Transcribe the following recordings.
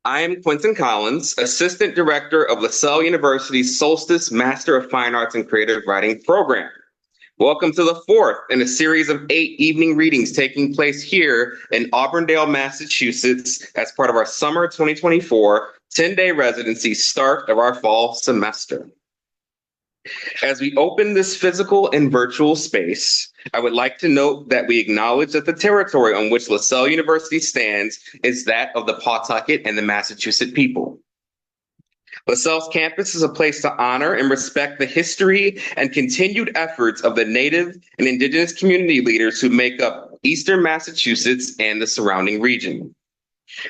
I am Quentin Collins, Assistant Director of LaSalle University's Solstice Master of Fine Arts and Creative Writing program. Welcome to the fourth in a series of 8 evening readings taking place here in Auburndale, Massachusetts as part of our summer 2024 10-day residency start of our fall semester. As we open this physical and virtual space, I would like to note that we acknowledge that the territory on which LaSalle University stands is that of the Pawtucket and the Massachusetts people. LaSalle's campus is a place to honor and respect the history and continued efforts of the Native and Indigenous community leaders who make up Eastern Massachusetts and the surrounding region.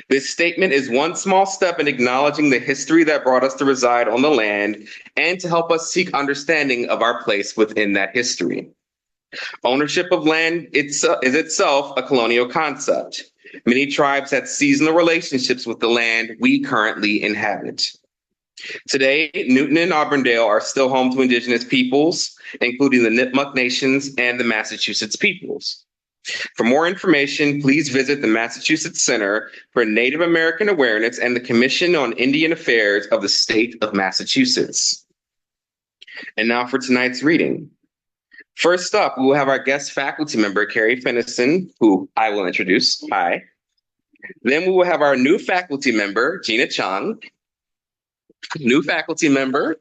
This statement is one small step in acknowledging the history that brought us to reside on the land and to help us seek understanding of our place within that history. Ownership of land is itself a colonial concept. Many tribes had seasonal relationships with the land we currently inhabit. Today, Newton and Auburndale are still home to Indigenous peoples, including the Nipmuc Nations and the Massachusetts peoples. For more information, please visit the Massachusetts Center for Native American Awareness and the Commission on Indian Affairs of the State of Massachusetts. And now for tonight's reading. First up, we will have our guest faculty member, Carrie Finison, who I will introduce. Hi. Then we will have our new faculty member, Gina Chung. New faculty member.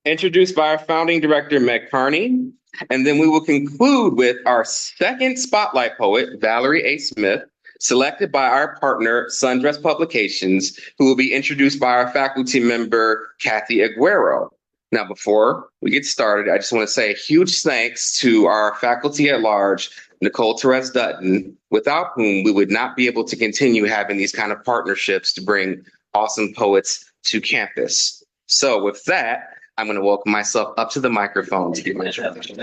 Introduced by our founding director, Meg Carney. And then we will conclude with our second Spotlight Poet, Valerie A. Smith, selected by our partner, Sundress Publications, who will be introduced by our faculty member, Kathy Aguero. Now, before we get started, I just want to say a huge thanks to our faculty at large, Nicole Therese Dutton, without whom we would not be able to continue having these kind of partnerships to bring awesome poets to campus. So with that, I'm going to welcome myself up to the microphone to give my introduction.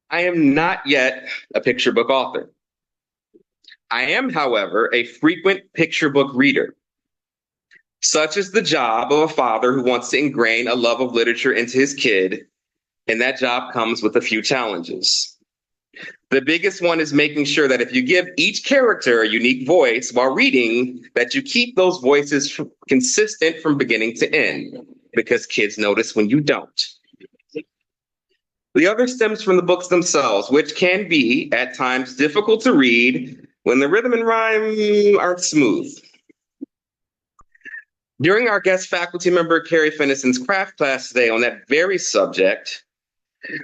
I am not yet a picture book author. I am, however, a frequent picture book reader. Such is the job of a father who wants to ingrain a love of literature into his kid, and that job comes with a few challenges. The biggest one is making sure that if you give each character a unique voice while reading, that you keep those voices consistent from beginning to end, because kids notice when you don't. The other stems from the books themselves, which can be, at times, difficult to read when the rhythm and rhyme aren't smooth. During our guest faculty member Carrie Finison's craft class today on that very subject,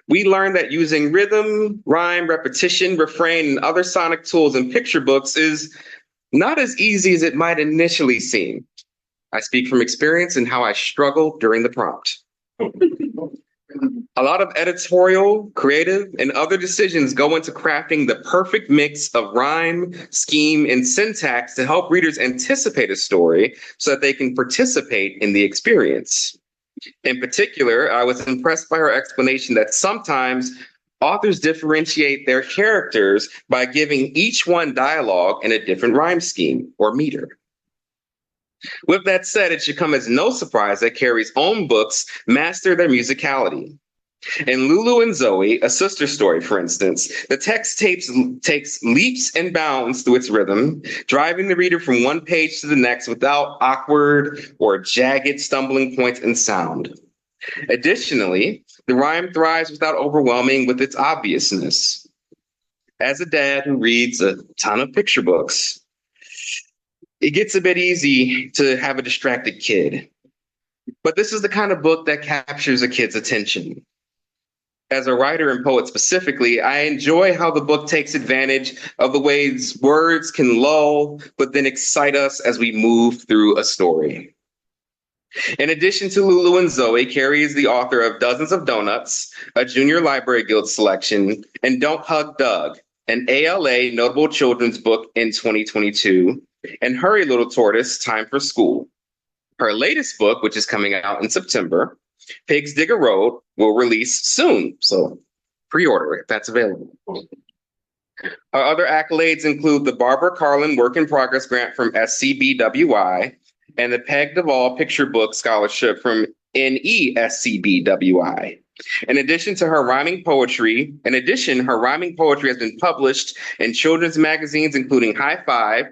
we learned that using rhythm, rhyme, repetition, refrain, and other sonic tools in picture books is not as easy as it might initially seem. I speak from experience and how I struggled during the prompt. A lot of editorial, creative, and other decisions go into crafting the perfect mix of rhyme, scheme, and syntax to help readers anticipate a story so that they can participate in the experience. In particular, I was impressed by her explanation that sometimes authors differentiate their characters by giving each one dialogue in a different rhyme scheme or meter. With that said, it should come as no surprise that Carrie's own books master their musicality. In Lulu and Zoe, a sister story, for instance, the text takes leaps and bounds through its rhythm, driving the reader from one page to the next without awkward or jagged stumbling points in sound. Additionally, the rhyme thrives without overwhelming with its obviousness. As a dad who reads a ton of picture books, it gets a bit easy to have a distracted kid. But this is the kind of book that captures a kid's attention. As a writer and poet specifically, I enjoy how the book takes advantage of the ways words can lull, but then excite us as we move through a story. In addition to Lulu and Zoe, Carrie is the author of Dozens of Donuts, a Junior Library Guild selection, and Don't Hug Doug, an ALA notable children's book in 2022, and Hurry Little Tortoise, Time for School. Her latest book, which is coming out in September, Pigs Dig a Road, will release soon, so pre-order if that's available. Our other accolades include the Barbara Carlin Work in Progress Grant from SCBWI and the Peg Duvall Picture Book Scholarship from NESCBWI. In addition, her rhyming poetry has been published in children's magazines, including High Five,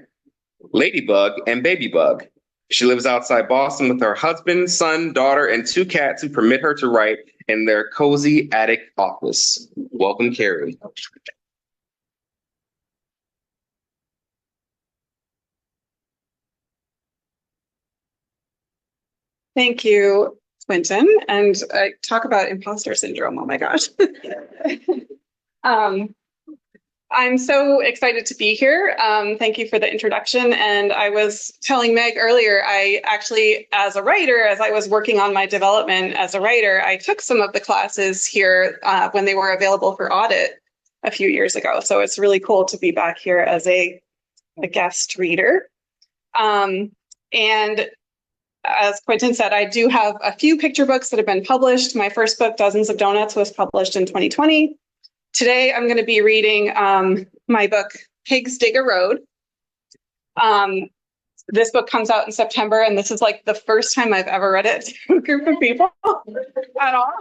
Ladybug, and Babybug. She lives outside Boston with her husband, son, daughter, and 2 cats who permit her to write in their cozy attic office. Welcome, Carrie. Thank you, Quentin. And talk about imposter syndrome. Oh my gosh. I'm so excited to be here. Thank you for the introduction. And I was telling Meg earlier, I actually, as a writer, as I was working on my development as a writer, I took some of the classes here when they were available for audit a few years ago. So it's really cool to be back here as a guest reader. And as Quentin said, I do have a few picture books that have been published. My first book, Dozens of Donuts, was published in 2020. Today, I'm going to be reading my book, Pigs Dig a Road. This book comes out in September, and this is like the first time I've ever read it to a group of people at all.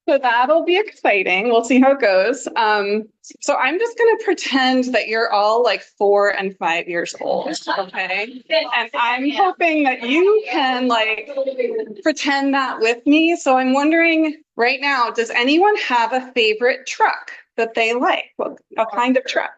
So that'll be exciting. We'll see how it goes. So I'm just going to pretend that you're all like 4 and 5 years old, okay? And I'm hoping that you can like pretend that with me. So I'm wondering right now, does anyone have a favorite truck that they like? What kind of truck?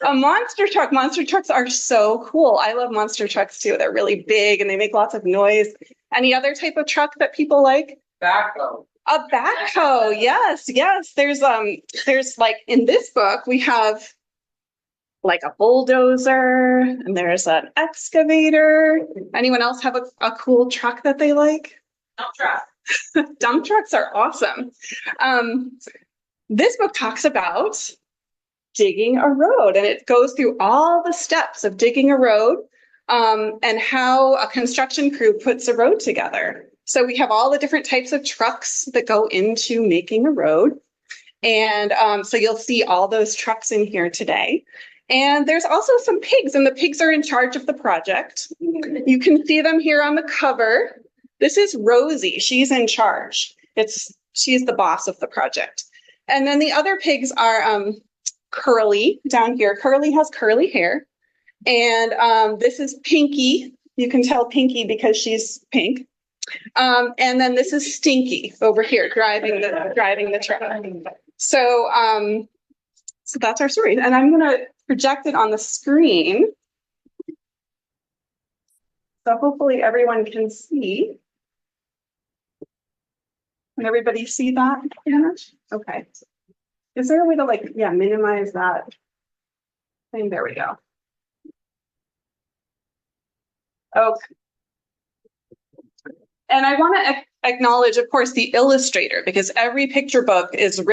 A monster truck. Monster trucks are so cool. I love monster trucks too. They're really big and they make lots of noise. Any other type of truck that people like? Backhoe. A backhoe, yes. There's like in this book we have like a bulldozer and there's an excavator. Anyone else have a cool truck that they like? Dump truck. Dump trucks are awesome. This book talks about digging a road, and it goes through all the steps of digging a road and how a construction crew puts a road together. So we have all the different types of trucks that go into making a road. And so you'll see all those trucks in here today. And there's also some pigs, and the pigs are in charge of the project. You can see them here on the cover. This is Rosie. She's in charge. She's the boss of the project. And then the other pigs are Curly down here. Curly has curly hair. And this is Pinky. You can tell Pinky because she's pink. And then this is Stinky over here driving the truck. So that's our story. And I'm going to project it on the screen. So hopefully everyone can see. Can everybody see that? Okay. Is there a way to minimize that thing? There we go. Okay. And I want to acknowledge, of course, the illustrator, because every picture book is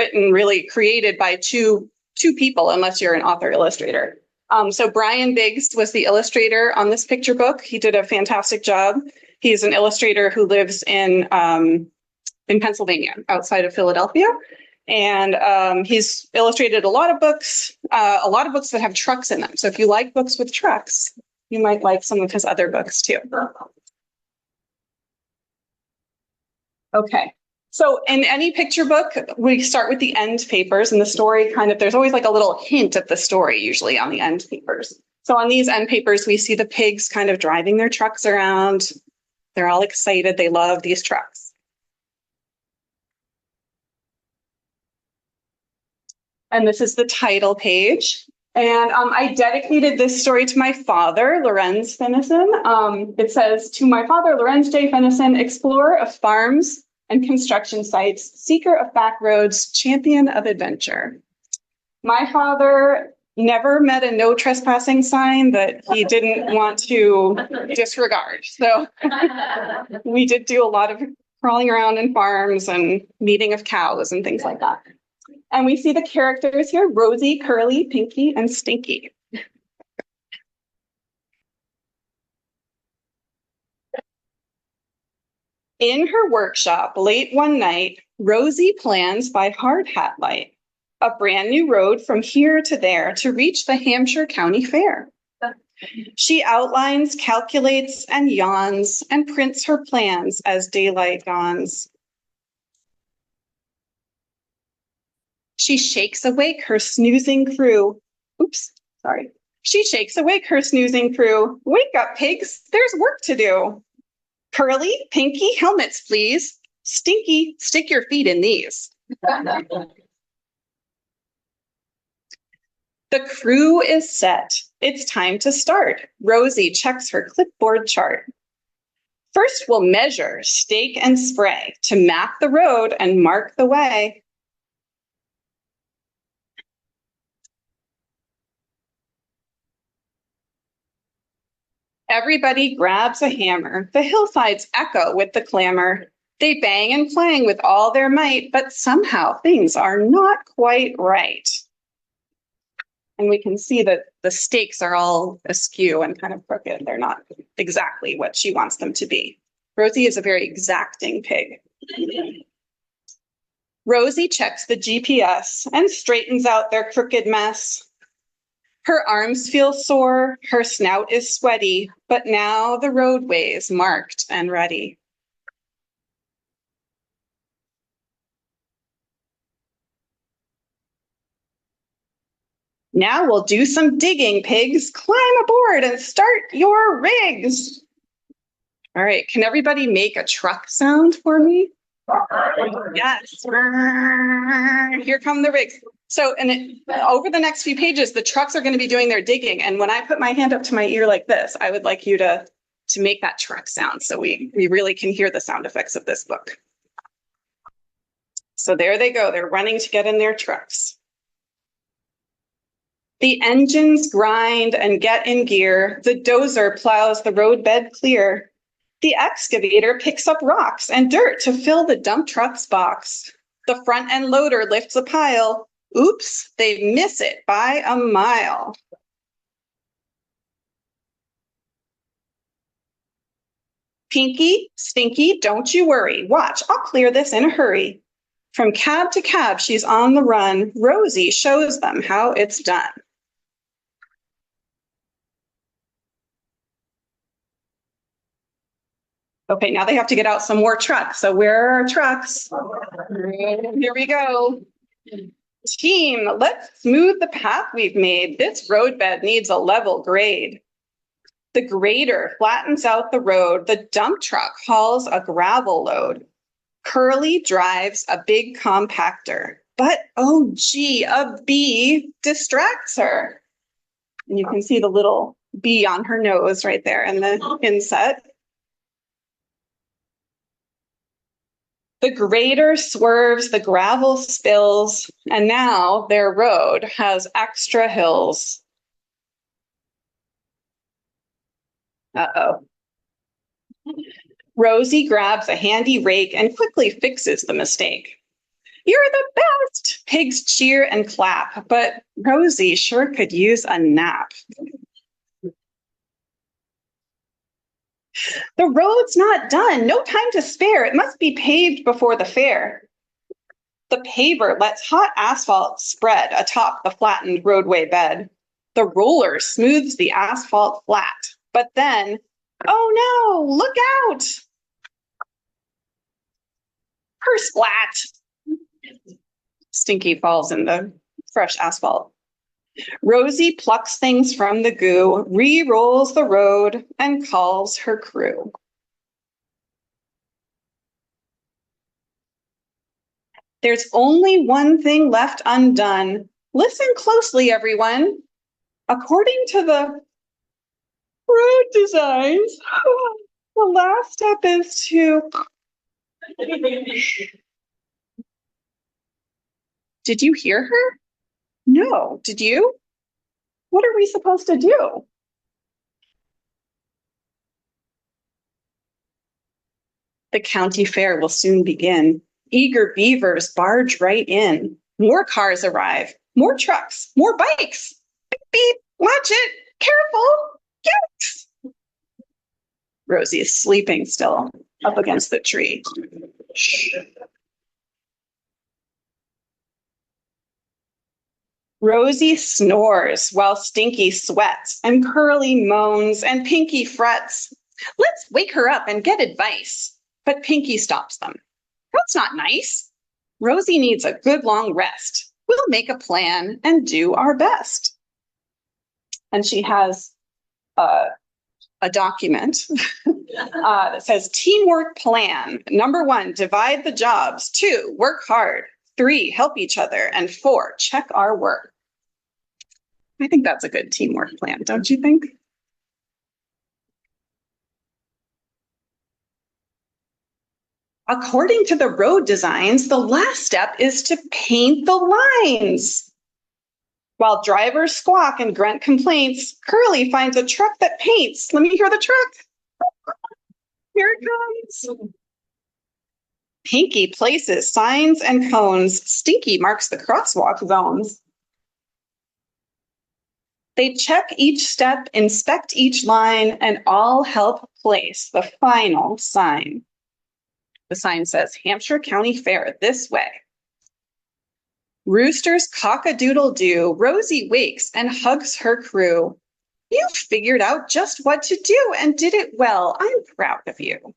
created by two people, unless you're an author illustrator. So Brian Biggs was the illustrator on this picture book. He did a fantastic job. He's an illustrator who lives in Pennsylvania, outside of Philadelphia. And he's illustrated a lot of books that have trucks in them. So if you like books with trucks, you might like some of his other books too. Okay, so in any picture book, we start with the end papers, and the story there's always like a little hint of the story usually on the end papers. So on these end papers, we see the pigs kind of driving their trucks around. They're all excited. They love these trucks. And this is the title page. And I dedicated this story to my father, Lorenz Finison. It says, "To my father, Lorenz J. Finison, explorer of farms and construction sites, seeker of back roads, champion of adventure." My father never met a no trespassing sign that he didn't want to disregard. So we did do a lot of crawling around in farms and meeting of cows and things like that. And we see the characters here: Rosie, Curly, Pinky, and Stinky. In her workshop late one night, Rosie plans by hard hat light a brand new road from here to there to reach the Hampshire County Fair. She outlines, calculates, and yawns, and prints her plans as daylight dawns. She shakes awake her snoozing crew. Oops, sorry. She shakes awake her snoozing crew. Wake up, pigs, there's work to do. Curly, Pinky, helmets, please. Stinky, stick your feet in these. The crew is set. It's time to start. Rosie checks her clipboard chart. First, we'll measure, stake, and spray to map the road and mark the way. Everybody grabs a hammer. The hillsides echo with the clamor. They bang and clang with all their might, but somehow things are not quite right. And we can see that the stakes are all askew and kind of crooked. They're not exactly what she wants them to be. Rosie is a very exacting pig. Rosie checks the GPS and straightens out their crooked mess. Her arms feel sore, her snout is sweaty, but now the roadway's marked and ready. Now we'll do some digging, pigs. Climb aboard and start your rigs. All right, can everybody make a truck sound for me? Yes. Here come the rigs. So, over the next few pages, the trucks are going to be doing their digging. And when I put my hand up to my ear like this, I would like you to make that truck sound so we really can hear the sound effects of this book. So there they go. They're running to get in their trucks. The engines grind and get in gear. The dozer plows the roadbed clear. The excavator picks up rocks and dirt to fill the dump truck's box. The front end loader lifts a pile. Oops, they miss it by a mile. Pinky, Stinky, don't you worry. Watch, I'll clear this in a hurry. From cab to cab, she's on the run. Rosie shows them how it's done. Okay, now they have to get out some more trucks. So where are our trucks? Here we go. Team, let's smooth the path we've made. This roadbed needs a level grade. The grader flattens out the road. The dump truck hauls a gravel load. Curly drives a big compactor. But oh gee, a bee distracts her. And you can see the little bee on her nose right there in the inset. The grader swerves, the gravel spills, and now their road has extra hills. Uh-oh. Rosie grabs a handy rake and quickly fixes the mistake. You're the best! Pigs cheer and clap, but Rosie sure could use a nap. The road's not done. No time to spare. It must be paved before the fair. The paver lets hot asphalt spread atop the flattened roadway bed. The roller smooths the asphalt flat. But then, oh no, look out! Splat! Stinky falls in the fresh asphalt. Rosie plucks things from the goo, re-rolls the road, and calls her crew. There's only one thing left undone. Listen closely, everyone. According to the road designs, the last step is to... Did you hear her? No, did you? What are we supposed to do? The county fair will soon begin. Eager beavers barge right in. More cars arrive, more trucks, more bikes. Beep, beep, watch it, careful, yikes. Rosie is sleeping still up against the tree. Shh. Rosie snores while Stinky sweats and Curly moans and Pinky frets. Let's wake her up and get advice. But Pinky stops them. That's not nice. Rosie needs a good long rest. We'll make a plan and do our best. And she has a document that says teamwork plan. Number 1, divide the jobs. 2, work hard. 3, help each other. And 4, check our work. I think that's a good teamwork plan, don't you think? According to the road designs, the last step is to paint the lines. While drivers squawk and grunt complaints, Curly finds a truck that paints. Let me hear the truck. Here it comes. Pinky places signs and cones. Stinky marks the crosswalk zones. They check each step, inspect each line, and all help place the final sign. The sign says, Hampshire County Fair this way. Roosters cock-a-doodle-doo. Rosie wakes and hugs her crew. You figured out just what to do and did it well. I'm proud of you.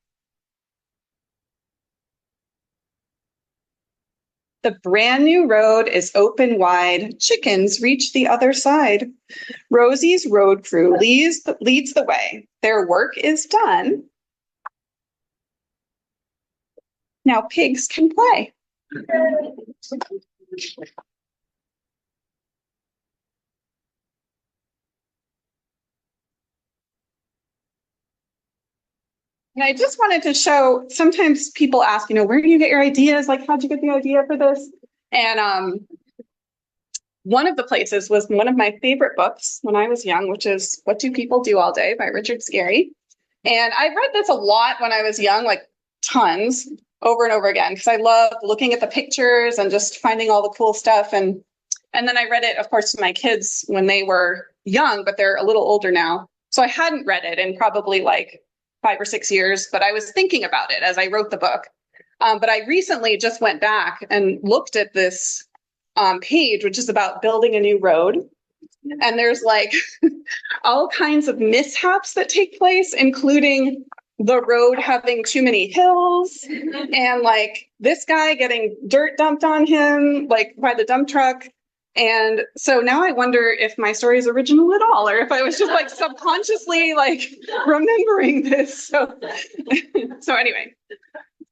The brand new road is open wide. Chickens reach the other side. Rosie's road crew leads the way. Their work is done. Now pigs can play. And I just wanted to show, sometimes people ask, where do you get your ideas? Like, how'd you get the idea for this? And one of the places was one of my favorite books when I was young, which is What Do People Do All Day by Richard Scarry. And I read this a lot when I was young, like tons, over and over again, because I loved looking at the pictures and just finding all the cool stuff. And then I read it, of course, to my kids when they were young, but they're a little older now. So I hadn't read it in probably like 5 or 6 years, but I was thinking about it as I wrote the book. But I recently just went back and looked at this page, which is about building a new road. And there's like all kinds of mishaps that take place, including the road having too many hills and like this guy getting dirt dumped on him, like by the dump truck. And so now I wonder if my story is original at all, or if I was just like subconsciously like remembering this. So anyway,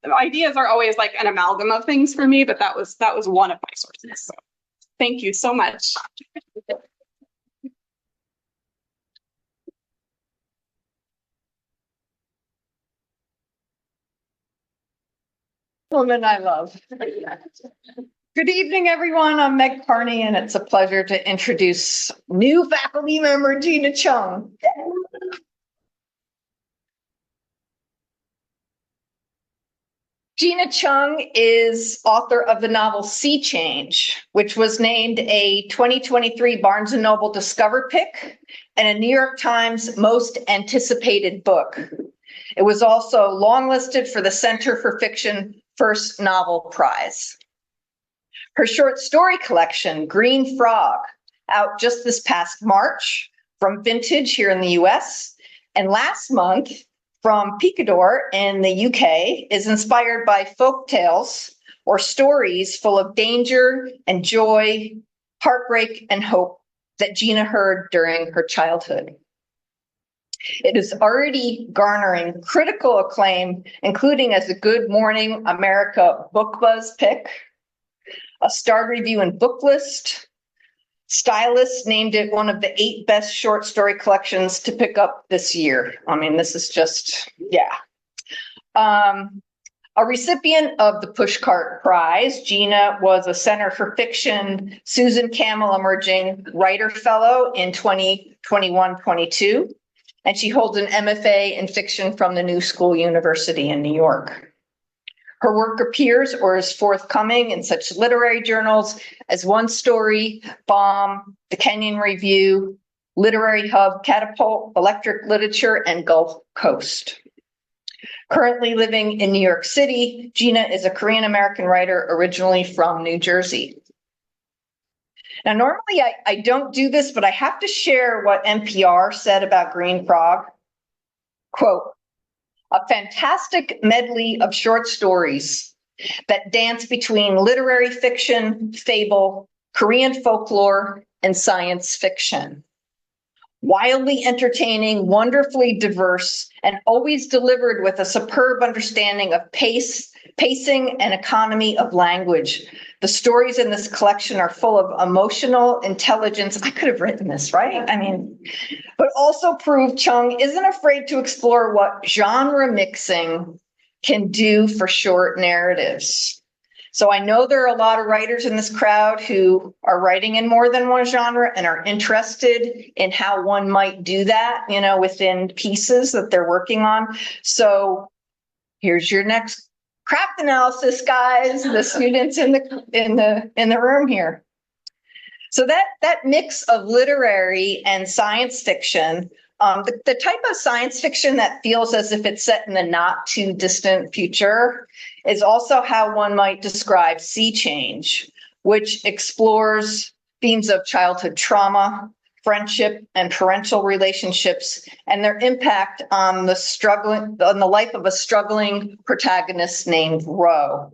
the ideas are always like an amalgam of things for me, but that was one of my sources. So thank you so much. Woman I love. Good evening, everyone. I'm Meg Carney, and it's a pleasure to introduce new faculty member Gina Chung. Gina Chung is author of the novel Sea Change, which was named a 2023 Barnes & Noble Discover Pick and a New York Times Most Anticipated Book. It was also longlisted for the Center for Fiction First Novel Prize. Her short story collection, Green Frog, out just this past March from Vintage here in the US, and last month from Picador in the UK, is inspired by folk tales or stories full of danger and joy, heartbreak and hope that Gina heard during her childhood. It is already garnering critical acclaim, including as a Good Morning America Book Buzz pick, a Star Review and Book List. Stylists named it one of the 8 best short story collections to pick up this year. I mean, this is just, yeah. A recipient of the Pushcart Prize, Gina was a Center for Fiction Susan Campbell Emerging Writer Fellow in 2021-22. And she holds an MFA in fiction from the New School University in New York. Her work appears or is forthcoming in such literary journals as One Story, Bomb, The Kenyon Review, Literary Hub, Catapult, Electric Literature, and Gulf Coast. Currently living in New York City, Gina is a Korean-American writer originally from New Jersey. Now, normally I don't do this, but I have to share what NPR said about Green Frog. Quote, a fantastic medley of short stories that dance between literary fiction, fable, Korean folklore, and science fiction. Wildly entertaining, wonderfully diverse, and always delivered with a superb understanding of pacing, and economy of language. The stories in this collection are full of emotional intelligence. I could have written this, right? I mean, but also prove Chung isn't afraid to explore what genre mixing can do for short narratives. So I know there are a lot of writers in this crowd who are writing in more than one genre and are interested in how one might do that, you know, within pieces that they're working on. So here's your next craft analysis, guys, the students in the room here. So that mix of literary and science fiction, the type of science fiction that feels as if it's set in the not too distant future is also how one might describe Sea Change, which explores themes of childhood trauma, friendship, and parental relationships, and their impact on the life of a struggling protagonist named Ro.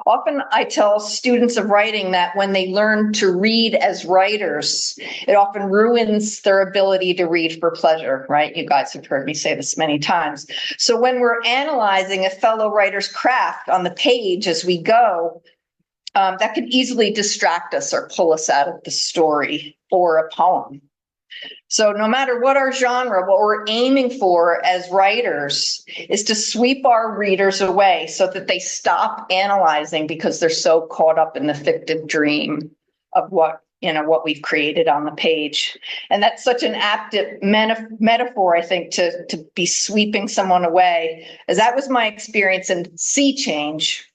Often I tell students of writing that when they learn to read as writers, it often ruins their ability to read for pleasure, right? You guys have heard me say this many times. So when we're analyzing a fellow writer's craft on the page as we go, that could easily distract us or pull us out of the story or a poem. So no matter what our genre, what we're aiming for as writers is to sweep our readers away so that they stop analyzing because they're so caught up in the fictive dream of what we've created on the page. And that's such an apt metaphor, I think, to be sweeping someone away, as that was my experience in Sea Change,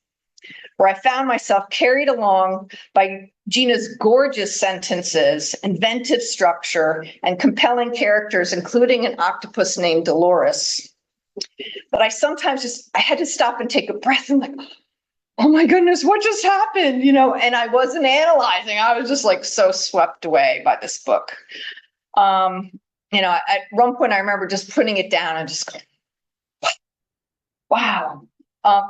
where I found myself carried along by Gina's gorgeous sentences, inventive structure, and compelling characters, including an octopus named Dolores. But I sometimes I had to stop and take a breath and like, oh my goodness, what just happened? And I wasn't analyzing. I was just like so swept away by this book. At one point I remember just putting it down and just going, wow.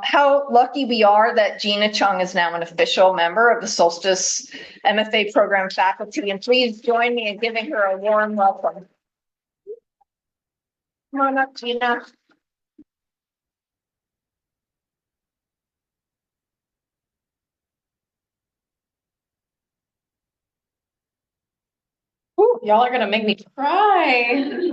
How lucky we are that Gina Chung is now an official member of the Solstice MFA program faculty, and please join me in giving her a warm welcome. Come on up, Gina. Ooh, y'all are gonna make me cry.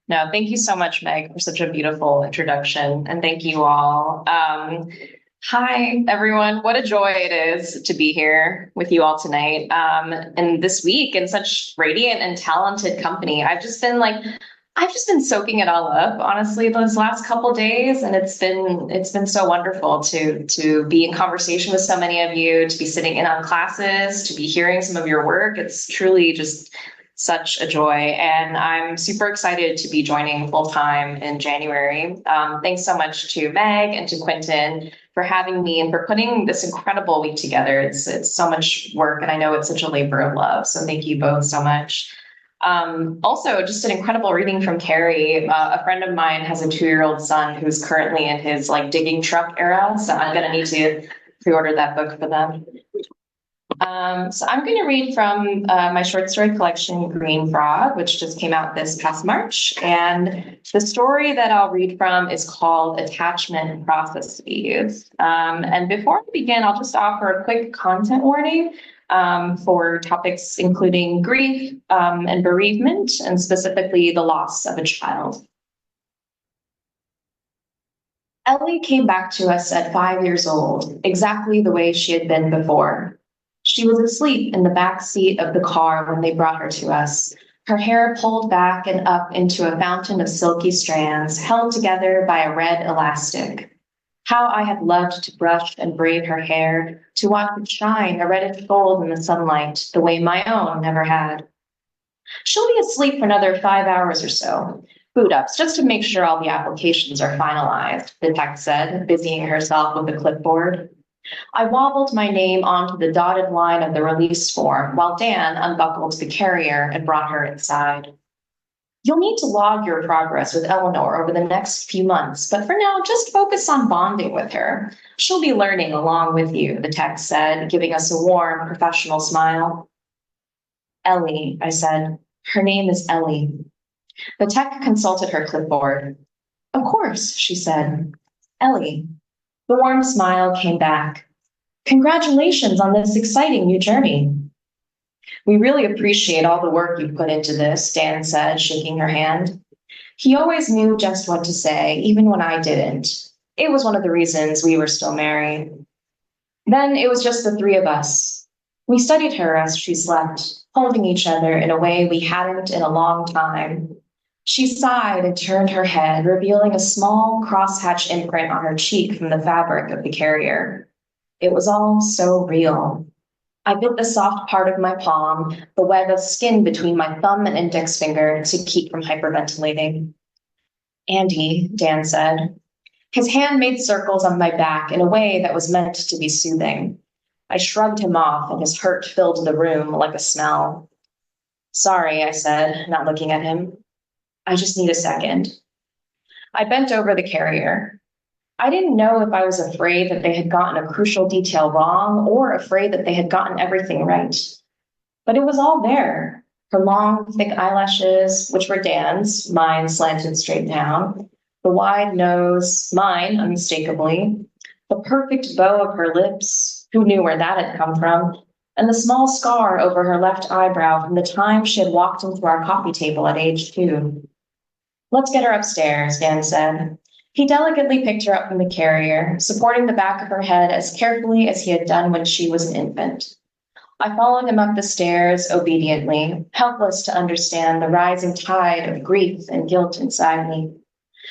No, thank you so much, Meg, for such a beautiful introduction, and thank you all. Hi, everyone. What a joy it is to be here with you all tonight, and this week in such radiant and talented company. I've just been soaking it all up, honestly, those last couple days, and it's been so wonderful to be in conversation with so many of you, to be sitting in on classes, to be hearing some of your work. It's truly just such a joy, and I'm super excited to be joining full-time in January. Thanks so much to Meg and to Quentin for having me and for putting this incredible week together. It's so much work, and I know it's such a labor of love, so thank you both so much. Also, just an incredible reading from Carrie. A friend of mine has a 2-year-old son who's currently in his digging truck era, so I'm gonna need to pre-order that book for them. So I'm going to read from my short story collection, Green Frog, which just came out this past March. And the story that I'll read from is called Attachment Processes. And before we begin, I'll just offer a quick content warning for topics including grief and bereavement, and specifically the loss of a child. Ellie came back to us at 5 years old, exactly the way she had been before. She was asleep in the back seat of the car when they brought her to us, her hair pulled back and up into a fountain of silky strands held together by a red elastic. How I had loved to brush and braid her hair, to watch it shine a reddish gold in the sunlight, the way my own never had. She'll be asleep for another 5 hours or so. Boot ups, just to make sure all the applications are finalized, the tech said, busying herself with a clipboard. I wobbled my name onto the dotted line of the release form while Dan unbuckled the carrier and brought her inside. You'll need to log your progress with Eleanor over the next few months, but for now, just focus on bonding with her. She'll be learning along with you, the text said, giving us a warm, professional smile. Ellie, I said. Her name is Ellie. The tech consulted her clipboard. Of course, she said. Ellie. The warm smile came back. Congratulations on this exciting new journey. We really appreciate all the work you put into this, Dan said, shaking her hand. He always knew just what to say, even when I didn't. It was one of the reasons we were still married. Then it was just the three of us. We studied her as she slept, holding each other in a way we hadn't in a long time. She sighed and turned her head, revealing a small crosshatch imprint on her cheek from the fabric of the carrier. It was all so real. I bit the soft part of my palm, the web of skin between my thumb and index finger to keep from hyperventilating. Andy, Dan said. His hand made circles on my back in a way that was meant to be soothing. I shrugged him off and his hurt filled the room like a smell. Sorry, I said, not looking at him. I just need a second. I bent over the carrier. I didn't know if I was afraid that they had gotten a crucial detail wrong or afraid that they had gotten everything right. But it was all there. Her long, thick eyelashes, which were Dan's, mine slanted straight down, the wide nose, mine unmistakably, the perfect bow of her lips, who knew where that had come from, and the small scar over her left eyebrow from the time she had walked into our coffee table at age 2. Let's get her upstairs, Dan said. He delicately picked her up from the carrier, supporting the back of her head as carefully as he had done when she was an infant. I followed him up the stairs obediently, helpless to understand the rising tide of grief and guilt inside me.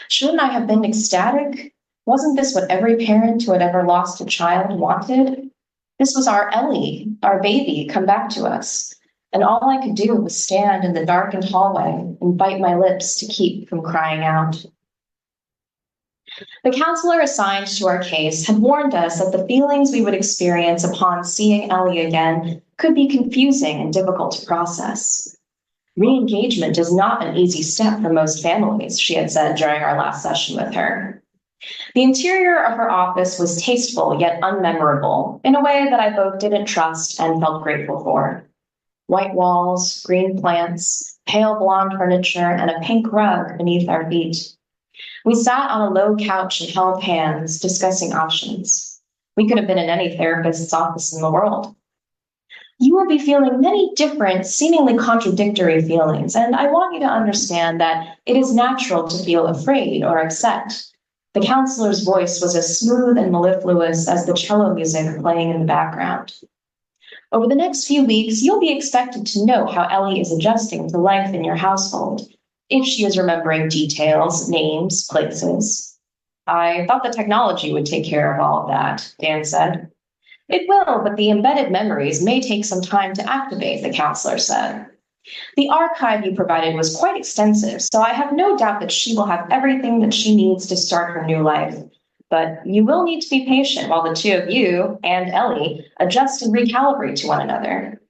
Shouldn't I have been ecstatic? Wasn't this what every parent who had ever lost a child wanted? This was our Ellie, our baby, come back to us. And all I could do was stand in the darkened hallway and bite my lips to keep from crying out. The counselor assigned to our case had warned us that the feelings we would experience upon seeing Ellie again could be confusing and difficult to process. Re-engagement is not an easy step for most families, she had said during our last session with her. The interior of her office was tasteful yet unmemorable in a way that I both didn't trust and felt grateful for. White walls, green plants, pale blonde furniture, and a pink rug beneath our feet. We sat on a low couch and held hands, discussing options. We could have been in any therapist's office in the world. You will be feeling many different, seemingly contradictory feelings, and I want you to understand that it is natural to feel afraid or upset. The counselor's voice was as smooth and mellifluous as the cello music playing in the background. Over the next few weeks, you'll be expected to know how Ellie is adjusting to life in your household, if she is remembering details, names, places. I thought the technology would take care of all of that, Dan said. It will, but the embedded memories may take some time to activate, the counselor said. The archive you provided was quite extensive, so I have no doubt that she will have everything that she needs to start her new life. But you will need to be patient while the two of you and Ellie adjust and recalibrate to one another.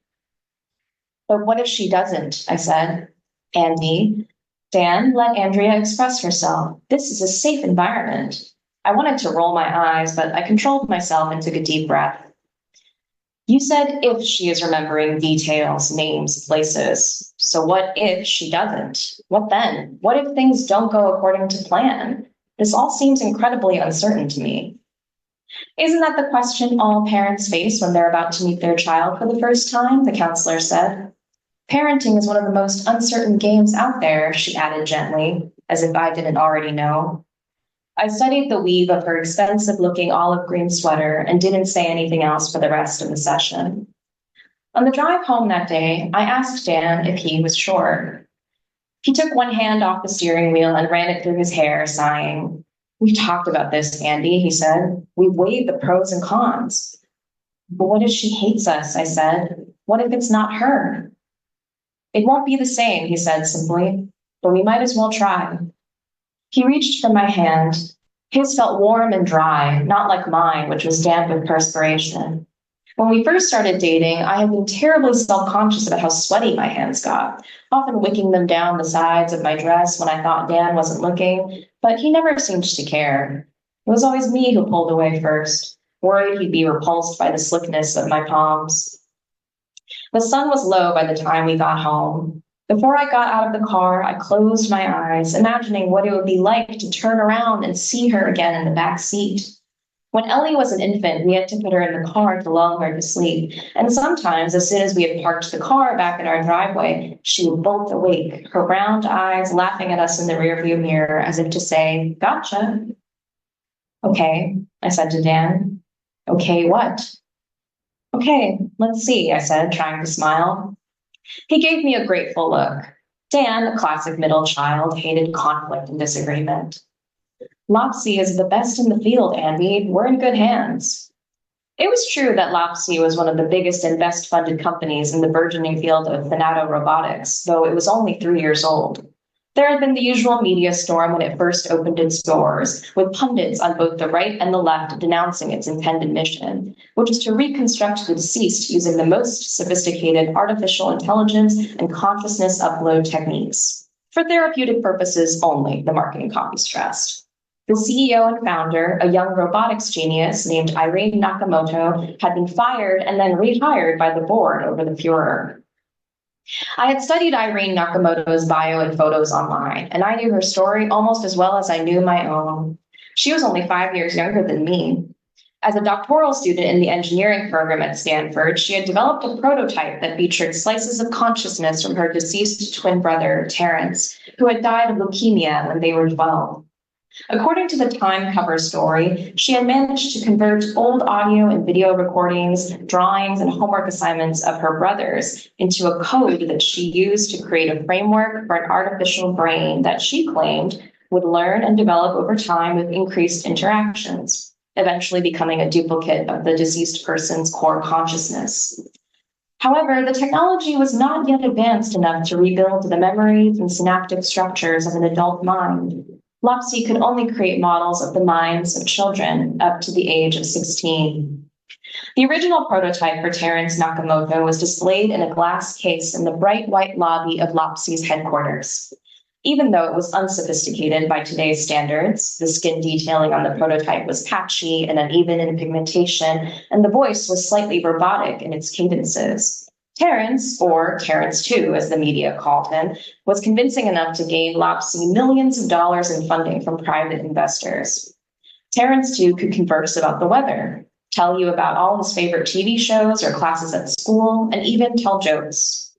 But what if she doesn't? I said. Andy, Dan, let Andrea express herself. This is a safe environment. I wanted to roll my eyes, but I controlled myself and took a deep breath. You said if she is remembering details, names, places. So what if she doesn't? What then? What if things don't go according to plan? This all seems incredibly uncertain to me. Isn't that the question all parents face when they're about to meet their child for the first time? The counselor said. Parenting is one of the most uncertain games out there, she added gently, as if I didn't already know. I studied the weave of her expensive-looking olive green sweater and didn't say anything else for the rest of the session. On the drive home that day, I asked Dan if he was sure. He took one hand off the steering wheel and ran it through his hair, sighing. We've talked about this, Andy, he said. We've weighed the pros and cons. But what if she hates us, I said. What if it's not her? It won't be the same, he said simply, but we might as well try. He reached for my hand. His felt warm and dry, not like mine, which was damp with perspiration. When we first started dating, I had been terribly self-conscious about how sweaty my hands got, often wicking them down the sides of my dress when I thought Dan wasn't looking, but he never seemed to care. It was always me who pulled away first, worried he'd be repulsed by the slickness of my palms. The sun was low by the time we got home. Before I got out of the car, I closed my eyes, imagining what it would be like to turn around and see her again in the back seat. When Ellie was an infant, we had to put her in the car to lull her to sleep, and sometimes, as soon as we had parked the car back in our driveway, she would bolt awake, her round eyes laughing at us in the rearview mirror as if to say, "Gotcha." "Okay," I said to Dan. "Okay, what?" "Okay, let's see," I said, trying to smile. He gave me a grateful look. Dan, a classic middle child, hated conflict and disagreement. "Lopsy is the best in the field, Andy. We're in good hands." It was true that Lopsy was one of the biggest and best funded companies in the burgeoning field of thanatorobotics, though it was only 3 years old. There had been the usual media storm when it first opened its doors, with pundits on both the right and the left denouncing its intended mission, which is to reconstruct the deceased using the most sophisticated artificial intelligence and consciousness upload techniques. For therapeutic purposes only, the marketing copy stressed. The CEO and founder, a young robotics genius named Irene Nakamoto, had been fired and then rehired by the board over the furor. I had studied Irene Nakamoto's bio and photos online, and I knew her story almost as well as I knew my own. She was only 5 years younger than me. As a doctoral student in the engineering program at Stanford, she had developed a prototype that featured slices of consciousness from her deceased twin brother, Terrence, who had died of leukemia when they were 12. According to the Time cover story, she had managed to convert old audio and video recordings, drawings, and homework assignments of her brothers into a code that she used to create a framework for an artificial brain that she claimed would learn and develop over time with increased interactions, eventually becoming a duplicate of the deceased person's core consciousness. However, the technology was not yet advanced enough to rebuild the memories and synaptic structures of an adult mind. Lopsy could only create models of the minds of children up to the age of 16. The original prototype for Terrence Nakamoto was displayed in a glass case in the bright white lobby of Lopsy's headquarters. Even though it was unsophisticated by today's standards, the skin detailing on the prototype was patchy and uneven in pigmentation, and the voice was slightly robotic in its cadences. Terrence, or Terrence 2, as the media called him, was convincing enough to gain Lopsy millions of dollars in funding from private investors. Terrence 2 could converse about the weather, tell you about all his favorite TV shows or classes at school, and even tell jokes.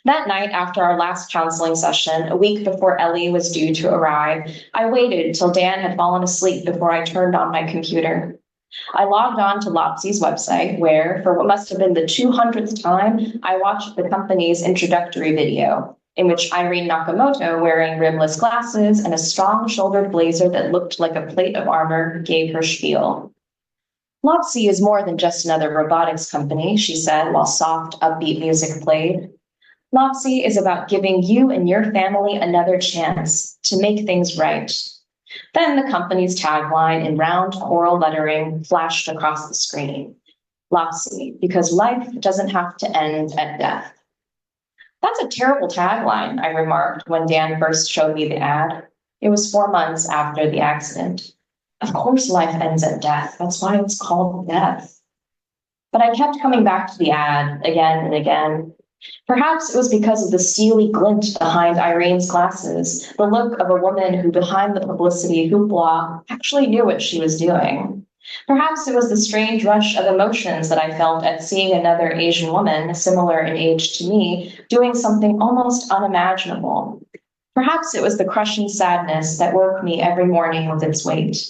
That night, after our last counseling session, a week before Ellie was due to arrive, I waited till Dan had fallen asleep before I turned on my computer. I logged on to Lopsy's website where, for what must have been the 200th time, I watched the company's introductory video, in which Irene Nakamoto, wearing rimless glasses and a strong-shouldered blazer that looked like a plate of armor, gave her spiel. "Lopsy is more than just another robotics company," she said while soft, upbeat music played. "Lopsy is about giving you and your family another chance to make things right." Then the company's tagline in round coral lettering flashed across the screen. "Lopsy, because life doesn't have to end at death." "That's a terrible tagline," I remarked when Dan first showed me the ad. It was 4 months after the accident. "Of course life ends at death. That's why it's called death." But I kept coming back to the ad again and again. Perhaps it was because of the steely glint behind Irene's glasses, the look of a woman who, behind the publicity hoopla, actually knew what she was doing. Perhaps it was the strange rush of emotions that I felt at seeing another Asian woman, similar in age to me, doing something almost unimaginable. Perhaps it was the crushing sadness that woke me every morning with its weight.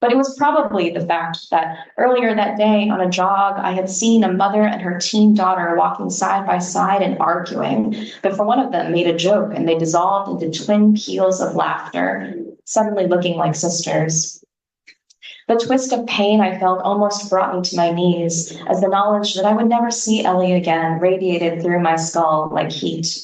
But it was probably the fact that earlier that day on a jog, I had seen a mother and her teen daughter walking side by side and arguing, before one of them made a joke and they dissolved into twin peals of laughter, suddenly looking like sisters. The twist of pain I felt almost brought me to my knees, as the knowledge that I would never see Ellie again radiated through my skull like heat.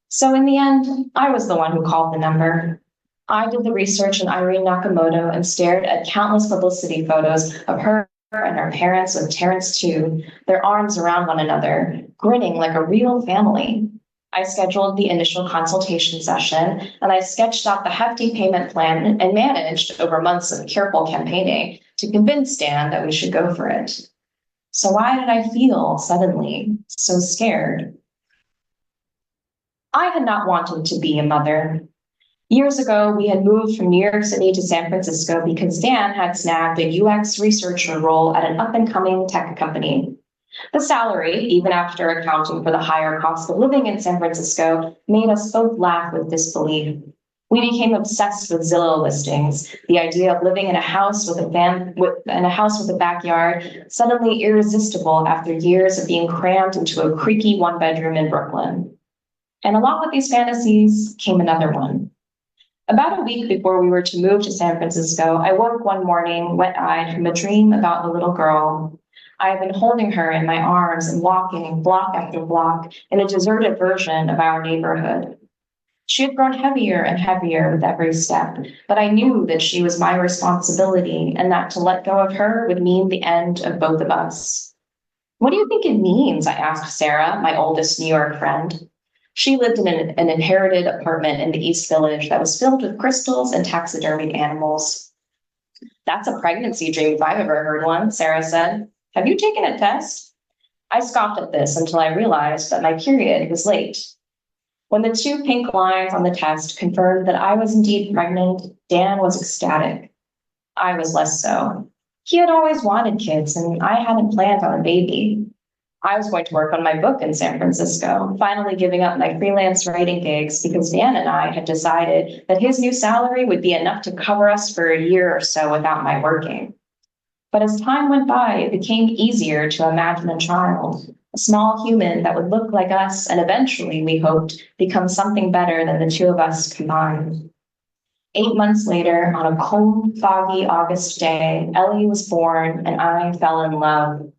So in the end, I was the one who called the number. I did the research on Irene Nakamoto and stared at countless publicity photos of her and her parents with Terrence too, their arms around one another, grinning like a real family. I scheduled the initial consultation session, and I sketched out the hefty payment plan and managed, over months of careful campaigning, to convince Dan that we should go for it. So why did I feel suddenly so scared? I had not wanted to be a mother. Years ago, we had moved from New York City to San Francisco because Dan had snagged a UX researcher role at an up-and-coming tech company. The salary, even after accounting for the higher cost of living in San Francisco, made us both laugh with disbelief. We became obsessed with Zillow listings. The idea of living in a house with a backyard, suddenly irresistible after years of being crammed into a creaky one-bedroom in Brooklyn. And along with these fantasies came another one. About a week before we were to move to San Francisco, I woke one morning wet-eyed from a dream about a little girl. I had been holding her in my arms and walking block after block in a deserted version of our neighborhood. She had grown heavier and heavier with every step, but I knew that she was my responsibility and that to let go of her would mean the end of both of us. What do you think it means? I asked Sarah, my oldest New York friend. She lived in an inherited apartment in the East Village that was filled with crystals and taxidermied animals. That's a pregnancy dream if I've ever heard one, Sarah said. Have you taken a test? I scoffed at this until I realized that my period was late. When the two pink lines on the test confirmed that I was indeed pregnant, Dan was ecstatic. I was less so. He had always wanted kids, and I hadn't planned on a baby. I was going to work on my book in San Francisco, finally giving up my freelance writing gigs because Dan and I had decided that his new salary would be enough to cover us for a year or so without my working. But as time went by, it became easier to imagine a child, a small human that would look like us and eventually, we hoped, become something better than the two of us combined. 8 months later, on a cold, foggy August day, Ellie was born and I fell in love.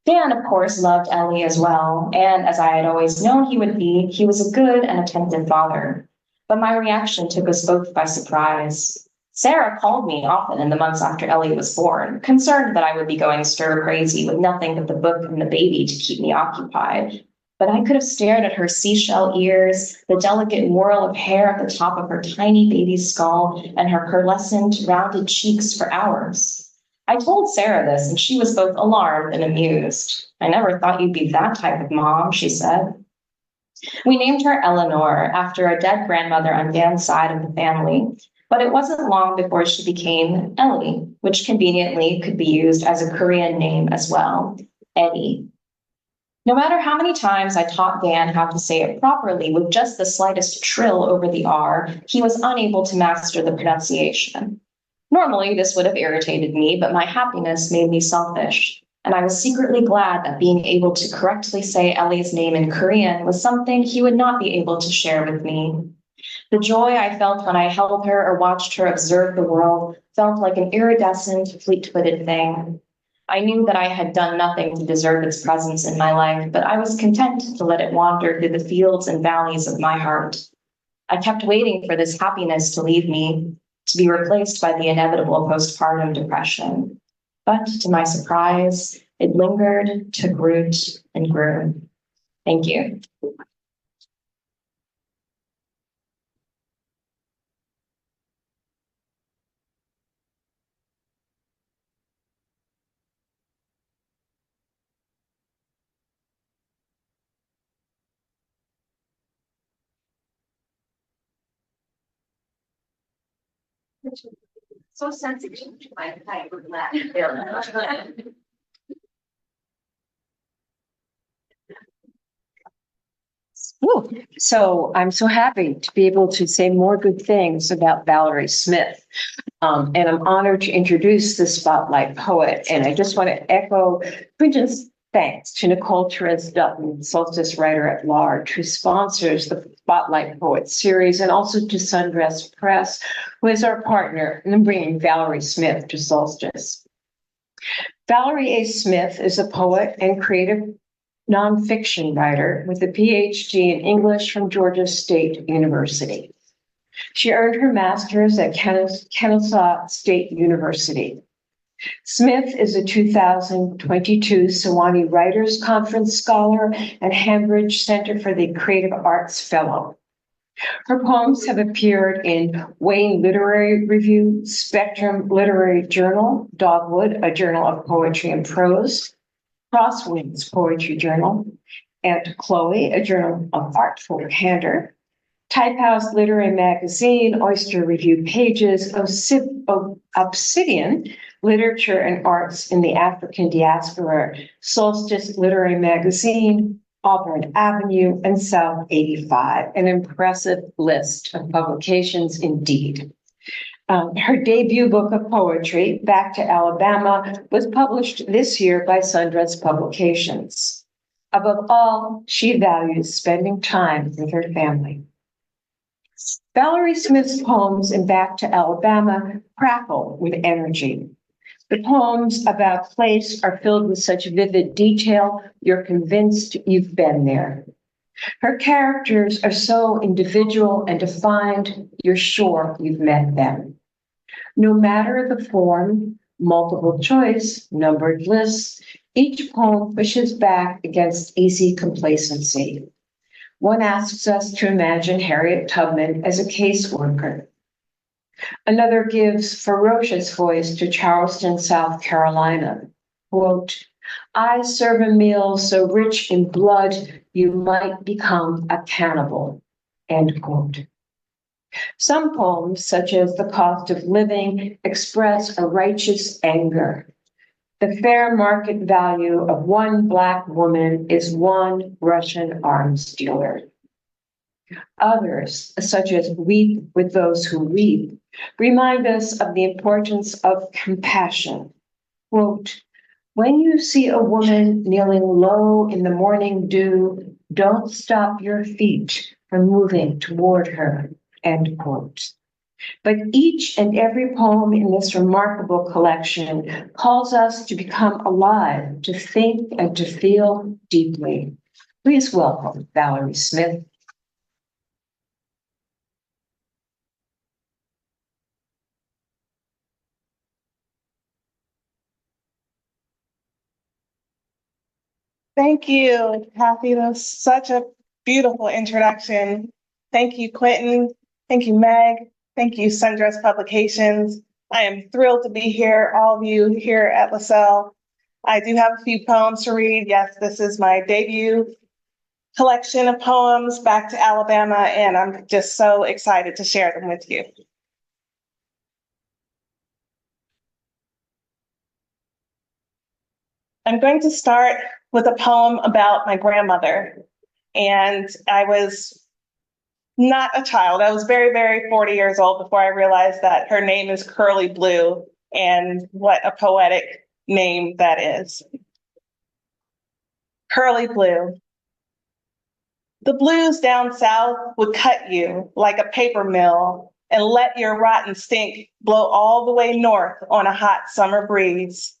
Dan, of course, loved Ellie as well, and as I had always known he would be, he was a good and attentive father. But my reaction took us both by surprise. Sarah called me often in the months after Ellie was born, concerned that I would be going stir crazy with nothing but the book and the baby to keep me occupied. But I could have stared at her seashell ears, the delicate whirl of hair at the top of her tiny baby skull, and her pearlescent, rounded cheeks for hours. I told Sarah this, and she was both alarmed and amused. I never thought you'd be that type of mom, she said. We named her Eleanor after a dead grandmother on Dan's side of the family, but it wasn't long before she became Ellie, which conveniently could be used as a Korean name as well, Eddie. No matter how many times I taught Dan how to say it properly with just the slightest trill over the R, he was unable to master the pronunciation. Normally, this would have irritated me, but my happiness made me selfish, and I was secretly glad that being able to correctly say Ellie's name in Korean was something he would not be able to share with me. The joy I felt when I held her or watched her observe the world felt like an iridescent, fleet-footed thing. I knew that I had done nothing to deserve its presence in my life, but I was content to let it wander through the fields and valleys of my heart. I kept waiting for this happiness to leave me, to be replaced by the inevitable postpartum depression. But to my surprise, it lingered, took root, and grew. Thank you. So sensitive to my type of Latin. Ooh, so I'm so happy to be able to say more good things about Valerie Smith. And I'm honored to introduce the Spotlight Poet. And I just want to echo Quinton's thanks to Nicole Therese-Dutton, Solstice Writer at Large, who sponsors the Spotlight Poet series, and also to Sundress Press, who is our partner in bringing Valerie Smith to Solstice. Valerie A. Smith is a poet and creative nonfiction writer with a PhD in English from Georgia State University. She earned her master's at Kennesaw State University. Smith is a 2022 Sewanee Writers Conference Scholar and Hambridge Center for the Creative Arts Fellow. Her poems have appeared in Wayne Literary Review, Spectrum Literary Journal, Dogwood, a journal of poetry and prose, Crosswinds Poetry Journal, and Chloe, a journal of artful candor, Type House Literary Magazine, Oyster Review Pages, Obsidian, Literature and Arts in the African Diaspora, Solstice Literary Magazine, Auburn Avenue, and South 85, an impressive list of publications indeed. Her debut book of poetry, Back to Alabama, was published this year by Sundress Publications. Above all, she values spending time with her family. Valerie Smith's poems in Back to Alabama crackle with energy. The poems about place are filled with such vivid detail, you're convinced you've been there. Her characters are so individual and defined, you're sure you've met them. No matter the form, multiple choice, numbered lists, each poem pushes back against easy complacency. One asks us to imagine Harriet Tubman as a caseworker. Another gives ferocious voice to Charleston, South Carolina. Quote, I serve a meal so rich in blood, you might become a cannibal. End quote. Some poems, such as The Cost of Living, express a righteous anger. The fair market value of one Black woman is one Russian arms dealer. Others, such as Weep with Those Who Weep, remind us of the importance of compassion. Quote, when you see a woman kneeling low in the morning dew, don't stop your feet from moving toward her. End quote. But each and every poem in this remarkable collection calls us to become alive, to think and to feel deeply. Please welcome Valerie Smith. Thank you, Kathy. That was such a beautiful introduction. Thank you, Quentin. Thank you, Meg. Thank you, Sundress Publications. I am thrilled to be here, all of you here at LaSalle. I do have a few poems to read. Yes, this is my debut collection of poems, Back to Alabama, and I'm just so excited to share them with you. I'm going to start with a poem about my grandmother. And I was not a child. I was very, very 40 years old before I realized that her name is Curly Blue, and what a poetic name that is. Curly Blue. The blues down south would cut you like a paper mill and let your rotten stink blow all the way north on a hot summer breeze.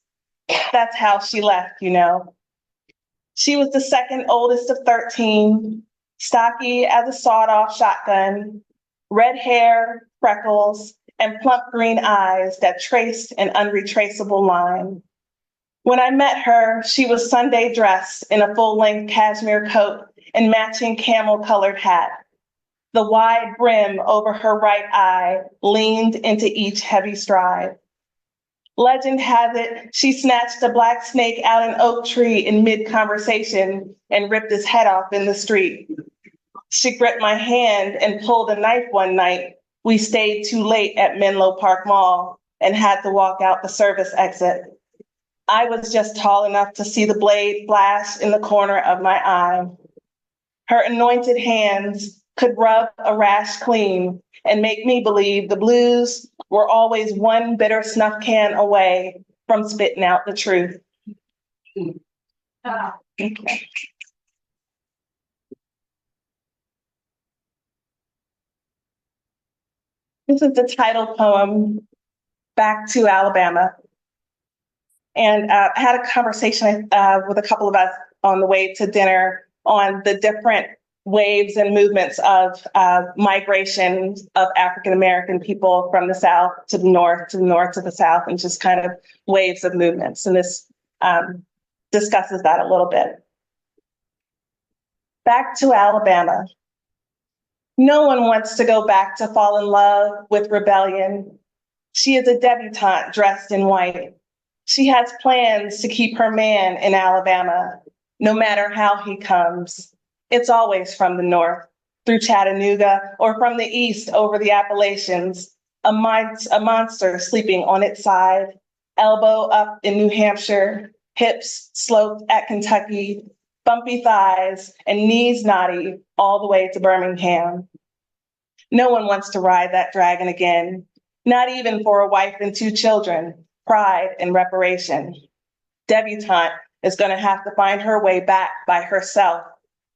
That's how she left, you know. She was the second oldest of 13, stocky as a sawed-off shotgun, red hair, freckles, and plump green eyes that traced an unretraceable line. When I met her, she was Sunday dressed in a full-length cashmere coat and matching camel-colored hat. The wide brim over her right eye leaned into each heavy stride. Legend has it, she snatched a black snake out an oak tree in mid-conversation and ripped his head off in the street. She gripped my hand and pulled a knife one night. We stayed too late at Menlo Park Mall and had to walk out the service exit. I was just tall enough to see the blade flash in the corner of my eye. Her anointed hands could rub a rash clean and make me believe the blues were always one bitter snuff can away from spitting out the truth. Okay. This is the title poem, Back to Alabama. And I had a conversation with a couple of us on the way to dinner on the different waves and movements of migration of African-American people from the South to the North, to the North to the South, and just kind of waves of movements. And this discusses that a little bit. Back to Alabama. No one wants to go back to fall in love with rebellion. She is a debutante dressed in white. She has plans to keep her man in Alabama, no matter how he comes. It's always from the North, through Chattanooga, or from the East over the Appalachians, a monster sleeping on its side, elbow up in New Hampshire, hips sloped at Kentucky, bumpy thighs and knees knotty all the way to Birmingham. No one wants to ride that dragon again, not even for a wife and 2 children, pride and reparation. Debutante is going to have to find her way back by herself,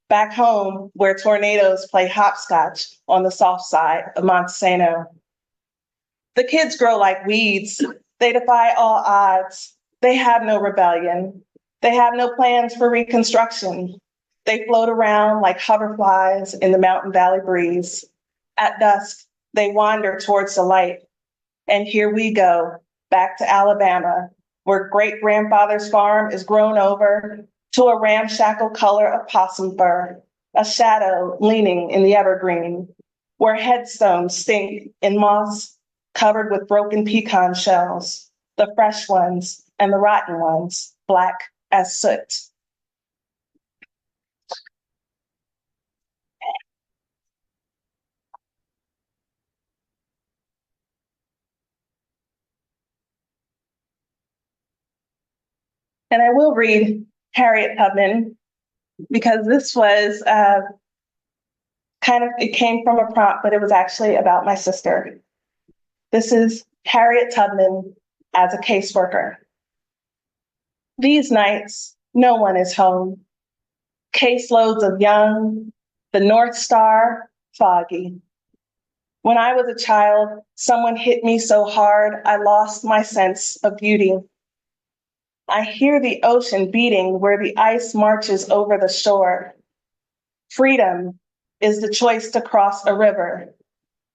back home where tornadoes play hopscotch on the soft side of Montesano. The kids grow like weeds. They defy all odds. They have no rebellion. They have no plans for reconstruction. They float around like hoverflies in the mountain valley breeze. At dusk, they wander towards the light. And here we go, back to Alabama, where great-grandfather's farm is grown over to a ramshackle color of possum fur, a shadow leaning in the evergreen, where headstones stink in moss covered with broken pecan shells, the fresh ones and the rotten ones, black as soot. And I will read Harriet Tubman, because this was it came from a prompt, but it was actually about my sister. This is Harriet Tubman as a caseworker. These nights, no one is home. Caseloads of young, the North Star, foggy. When I was a child, someone hit me so hard, I lost my sense of beauty. I hear the ocean beating where the ice marches over the shore. Freedom is the choice to cross a river.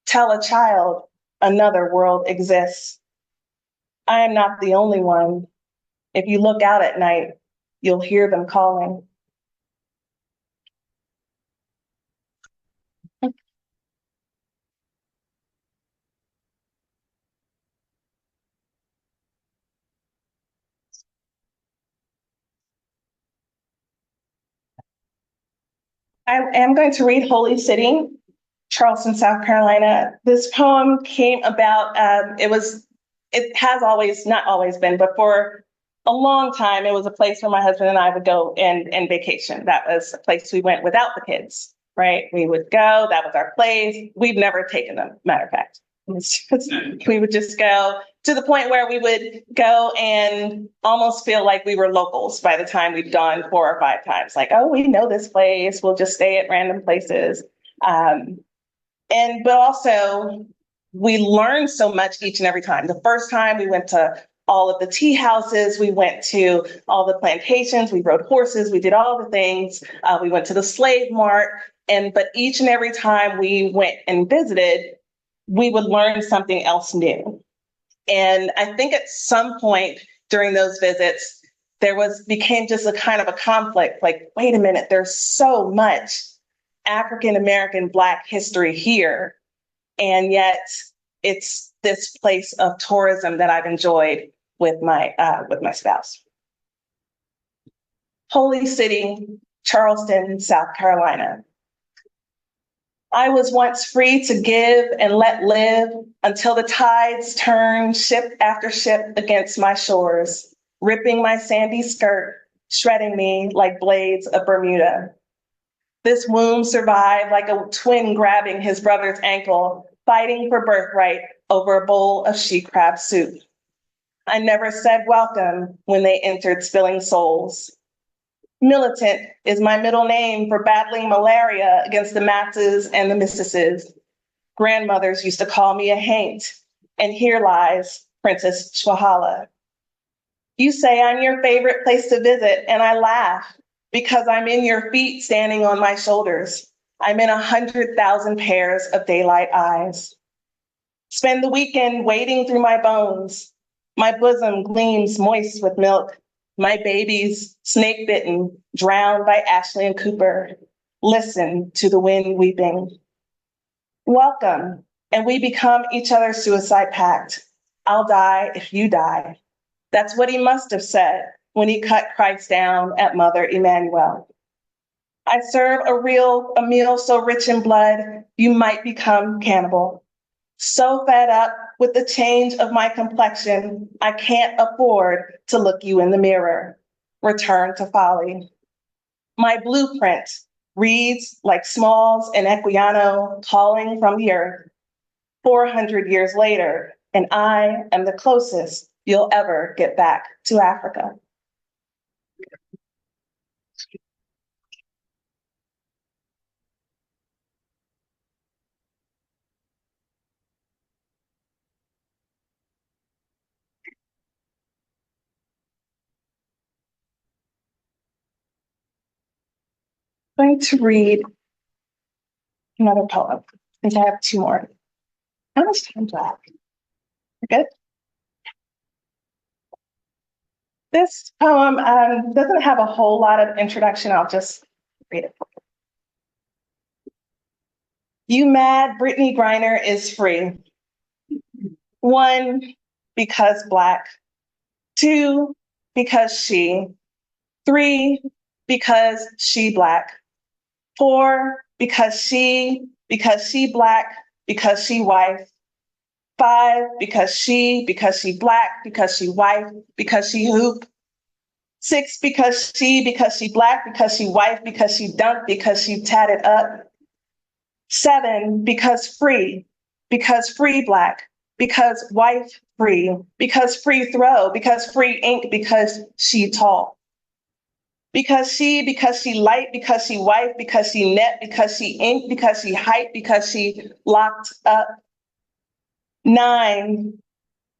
Tell a child another world exists. I am not the only one. If you look out at night, you'll hear them calling. I am going to read Holy City, Charleston, South Carolina. This poem came about, it has always, not always been, but for a long time, it was a place where my husband and I would go and vacation. That was a place we went without the kids, right? We would go, that was our place. We've never taken them, matter of fact. We would just go to the point where we would go and almost feel like we were locals by the time we'd gone 4 or 5 times. Like, oh, we know this place. We'll just stay at random places. But also we learned so much each and every time. The first time we went to all of the tea houses, we went to all the plantations, we rode horses, we did all the things. We went to the slave mart. But each and every time we went and visited, we would learn something else new. And I think at some point during those visits, became just a kind of a conflict, like, wait a minute, there's so much African-American Black history here. And yet it's this place of tourism that I've enjoyed with my spouse. Holy City, Charleston, South Carolina. I was once free to give and let live until the tides turned ship after ship against my shores, ripping my sandy skirt, shredding me like blades of Bermuda. This womb survived like a twin grabbing his brother's ankle, fighting for birthright over a bowl of she crab soup. I never said welcome when they entered spilling souls. Militant is my middle name for battling malaria against the Matses and the Mistresses. Grandmothers used to call me a haint, and here lies Princess Chwahala. You say I'm your favorite place to visit, and I laugh because I'm in your feet standing on my shoulders. I'm in 100,000 pairs of daylight eyes. Spend the weekend wading through my bones. My bosom gleams moist with milk. My babies snake bitten, drowned by Ashley and Cooper. Listen to the wind weeping. Welcome, and we become each other's suicide pact. I'll die if you die. That's what he must have said when he cut Christ down at Mother Emmanuel. I serve a meal so rich in blood, you might become cannibal. So fed up with the change of my complexion, I can't afford to look you in the mirror. Return to folly. My blueprint reads like Smalls and Equiano calling from the earth. 400 years later, and I am the closest you'll ever get back to Africa. I'm going to read another poem. I think I have two more. How much time do I have? Good. This poem doesn't have a whole lot of introduction. I'll just read it for you. You mad Brittany Griner is free. 1, because Black. 2, because she. 3, because she Black. 4, because she Black, because she wife. 5, because she Black, because she wife, because she hoop. 6, because she Black, because she wife, because she dunk, because she tatted up. 7, because free Black, because wife free, because free throw, because free ink, because she tall. Because she light, because she wife, because she net, because she ink, because she height, because she locked up. 9,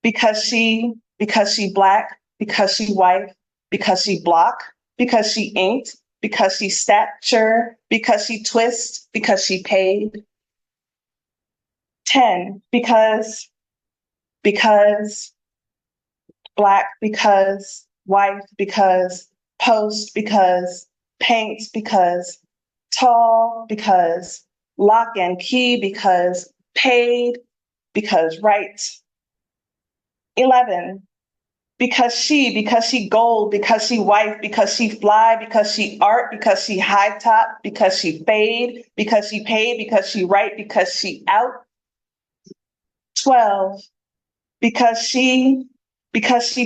because she Black, because she wife, because she block, because she inked, because she stature, because she twist, because she paid. 10, because Black, because wife, because post, because paint, because tall, because lock and key, because paid, because right. 11, because she gold, because she wife, because she fly, because she art, because she high top, because she fade, because she paid, because she right, because she out. 12, because she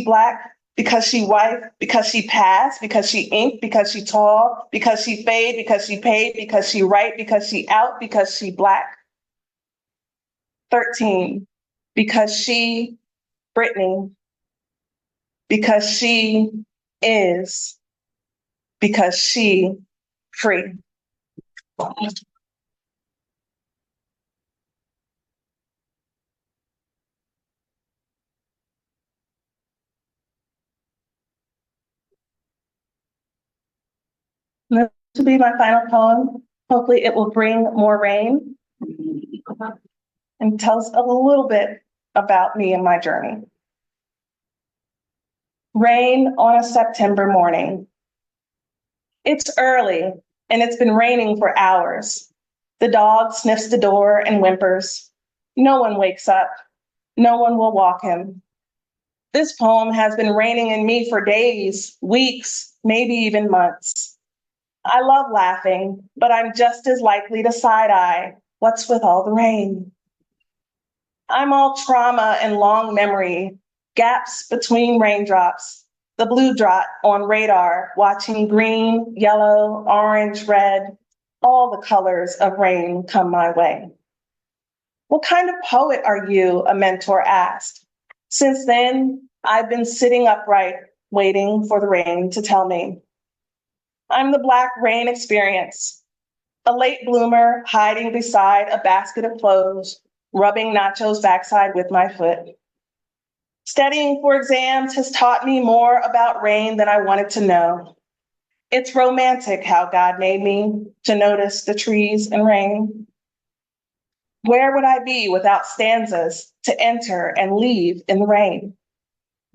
Black, because she wife, because she passed, because she ink, because she tall, because she fade, because she paid, because she right, because she out, because she Black. 13, because she Brittany, because she is, because she free. This will be my final poem. Hopefully it will bring more rain and tell us a little bit about me and my journey. Rain on a September morning. It's early and it's been raining for hours. The dog sniffs the door and whimpers. No one wakes up. No one will walk him. This poem has been raining in me for days, weeks, maybe even months. I love laughing, but I'm just as likely to side-eye. What's with all the rain? I'm all trauma and long memory, gaps between raindrops, the blue dot on radar, watching green, yellow, orange, red, all the colors of rain come my way. What kind of poet are you? A mentor asked. Since then, I've been sitting upright, waiting for the rain to tell me. I'm the Black rain experience, a late bloomer hiding beside a basket of clothes, rubbing Nacho's backside with my foot. Studying for exams has taught me more about rain than I wanted to know. It's romantic how God made me to notice the trees and rain. Where would I be without stanzas to enter and leave in the rain?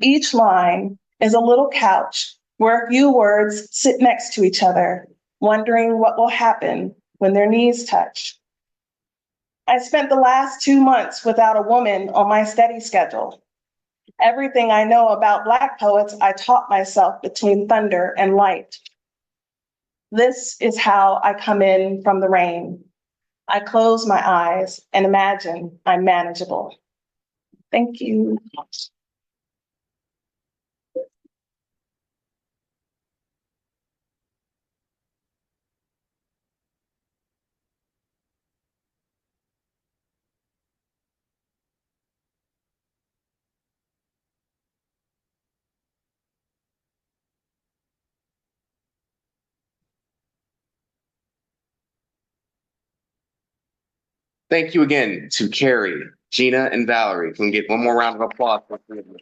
Each line is a little couch where a few words sit next to each other, wondering what will happen when their knees touch. I spent the last 2 months without a woman on my study schedule. Everything I know about Black poets, I taught myself between thunder and light. This is how I come in from the rain. I close my eyes and imagine I'm manageable. Thank you. Thank you again to Carrie, Gina, and Valerie. Can we get one more round of applause for three of them?